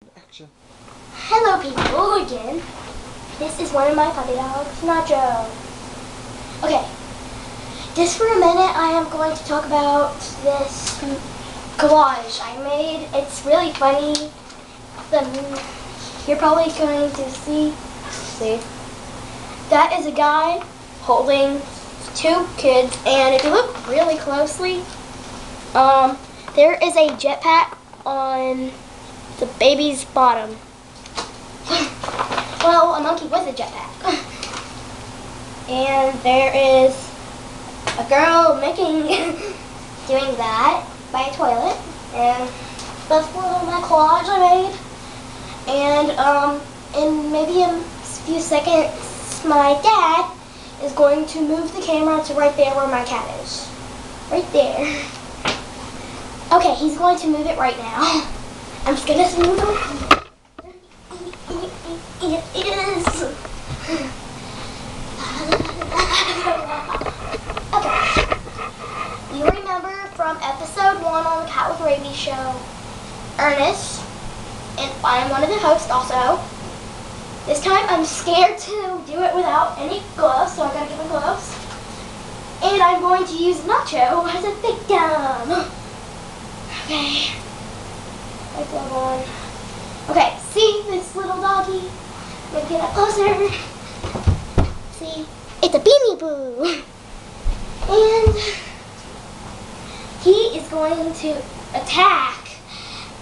Action. Hello people again. This is one of my puppy dogs, Nacho. Okay, just for a minute I am going to talk about this collage I made. It's really funny. You're probably going to see. That is a guy holding two kids, and if you look really closely, there is a jetpack on the baby's bottom. Well, a monkey with a jetpack. And there is a girl doing that by a toilet. And that's one of my collage I made. And in maybe a few seconds, my dad is going to move the camera to right there where my cat is. Right there. Okay, he's going to move it right now. I'm just gonna smooth it. It is. Okay. You remember from episode 1 on the Cat With Rabies Show, Ernest, and I'm one of the hosts also. This time I'm scared to do it without any gloves, so I gotta get my gloves. And I'm going to use Nacho as a victim. Okay. Okay, see this little doggy? I'm gonna get up closer. See, it's a Beanie Boo. And he is going to attack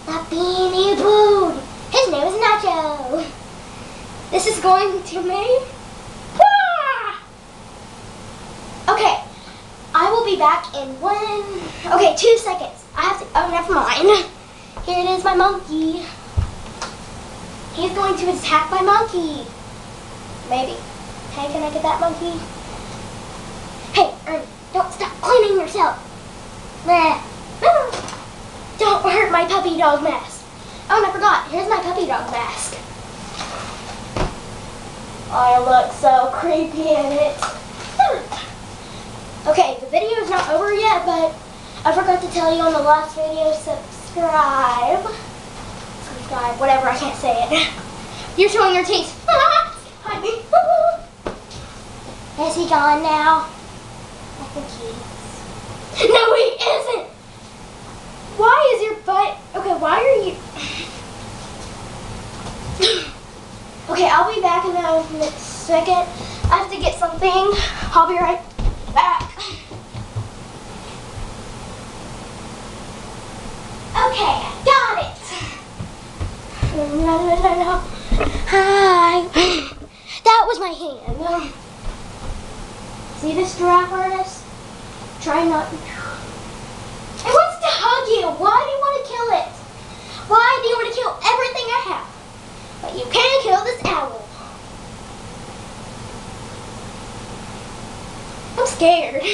the Beanie Boo. His name is Nacho. This is going to me. Okay, I will be back in 2 seconds. I have to, oh, never mind. Here it is, my monkey. He's going to attack my monkey. Maybe. Hey, can I get that monkey? Hey, Ernie, don't stop cleaning yourself. Don't hurt my puppy dog mask. Oh, and I forgot. Here's my puppy dog mask. I look so creepy in it. Okay, the video is not over yet, but I forgot to tell you on the last video, subscribe, whatever, I can't say it. You're showing your teeth. Hi, me. Is he gone now? I think he is. No, he isn't. Why is your butt, okay, why are you, okay, I'll be back in a second. I have to get something. I'll be right back. Okay, got it. Hi. That was my hand. See this giraffe, Ernest? Try not. It wants to hug you. Why do you want to kill it? Why do you want to kill everything I have? But you can't kill this owl. I'm scared.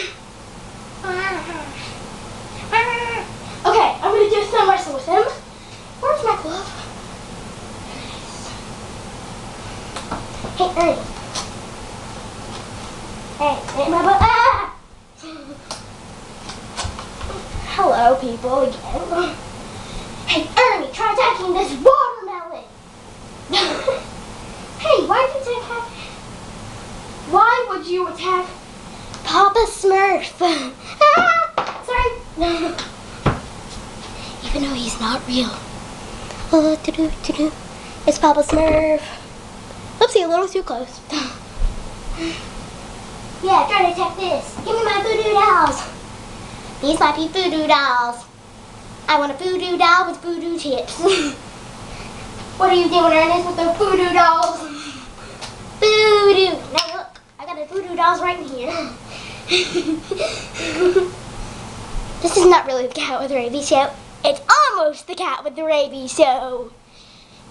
Okay, I'm going to do some wrestle with him. Where's my glove? Hey, Ernie. Hey, ain't my butt. Ah! Hello, people, again. Hey, Ernie, try attacking this watermelon. Hey, why would you attack Papa Smurf? Sorry. Even though he's not real. It's Papa Smurf. Oopsie, a little too close. Yeah, try to attack this. Give me my voodoo dolls. These might be voodoo dolls. I want a voodoo doll with voodoo tips. What are you doing, Ernest, with the voodoo dolls? Voodoo. Now look, I got the voodoo dolls right in here. This is not really the Cat with Rabies Show. It's almost the Cat with the Rabies Show.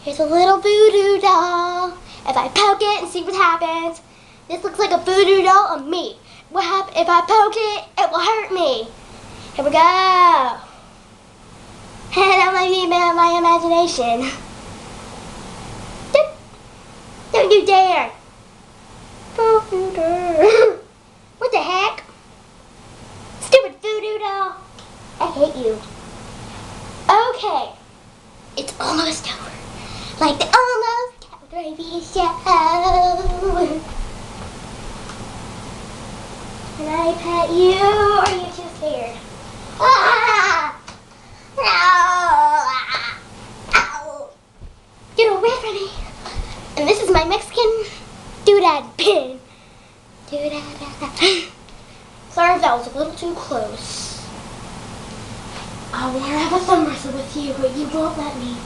Here's a little voodoo doll. If I poke it and see what happens, this looks like a voodoo doll of me. What happens if I poke it? It will hurt me. Here we go. And that might be my imagination. Don't you dare. Don't you dare. What the heck? Stupid voodoo doll. I hate you. Okay. It's almost over. like the almost Cat with Rabies Show. Can I pet you, or are you too scared? Ah! No! Ow! Get away from me! And this is my Mexican doodad pin. Doodad. Sorry if that was a little too close. I want to have a thumb wrestle with you, but you won't let me.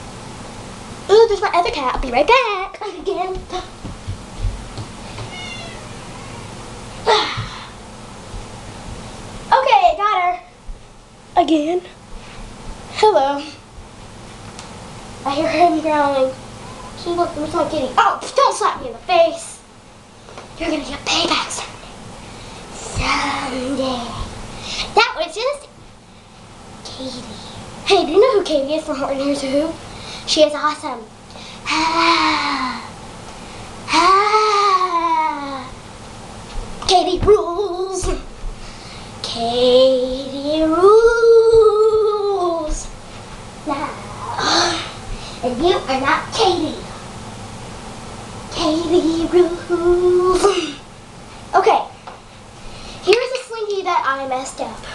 Ooh, there's my other cat. I'll be right back. Again. Okay, got her. Again. Hello. I hear him growling. He look, where's my kitty? Oh, don't slap me in the face. You're gonna get payback someday. That was just Katie. Hey, do you know who Katie is from Horton Hears a Who? She is awesome. Katie rules. Katie rules. Now, and you are not Katie. Katie rules. Okay, here's a slinky that I messed up.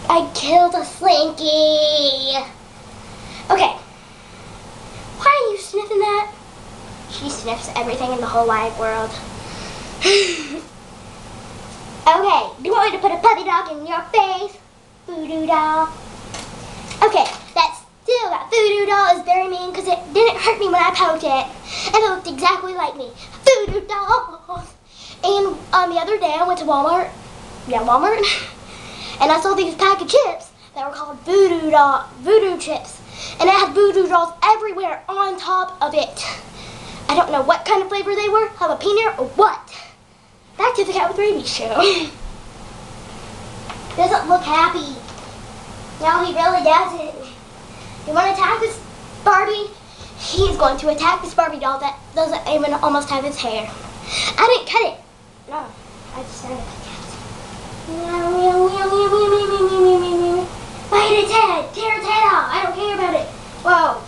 I killed a slinky. Okay, why are you sniffing that? She sniffs everything in the whole wide world. Okay, do you want me to put a puppy dog in your face? Voodoo doll. Okay, that voodoo doll is very mean because it didn't hurt me when I poked it. And it looked exactly like me. Voodoo doll. And the other day I went to Walmart. Yeah, Walmart. And I saw these pack of chips that were called voodoo chips. And it had voodoo dolls everywhere on top of it. I don't know what kind of flavor they were, jalapeno or what. Back to the Cat with Rabies show. Doesn't look happy. No, he really doesn't. You want to attack this Barbie? He's going to attack this Barbie doll that doesn't even almost have his hair. I didn't cut it. No, I just started the cat. Bite its head. Tear its head off. I don't care about it. Whoa.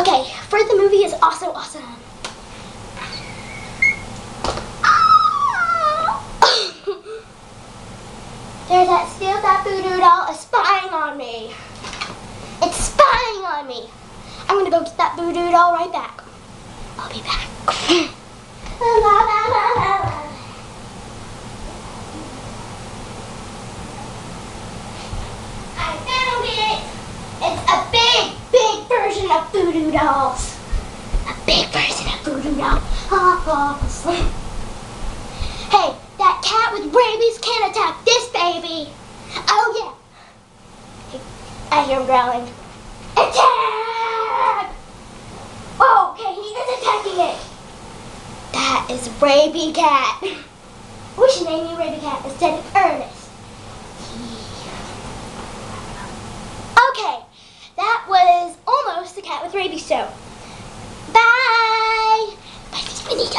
Okay, Fred the movie is also awesome. There's that voodoo doll is spying on me. It's spying on me. I'm gonna go get that voodoo doll right back. I'll be back. I found it. It's a big version of voodoo dolls. A big version of voodoo dolls. Hey, that cat with rabies can't attack this baby. Oh yeah. I hear him growling. Attack! Oh, okay, he is attacking it. That is Rabies Cat. We should name you Rabies Cat instead of Ernest. Okay, that was almost the Cat with Rabies show. Bye. Bye, Benito.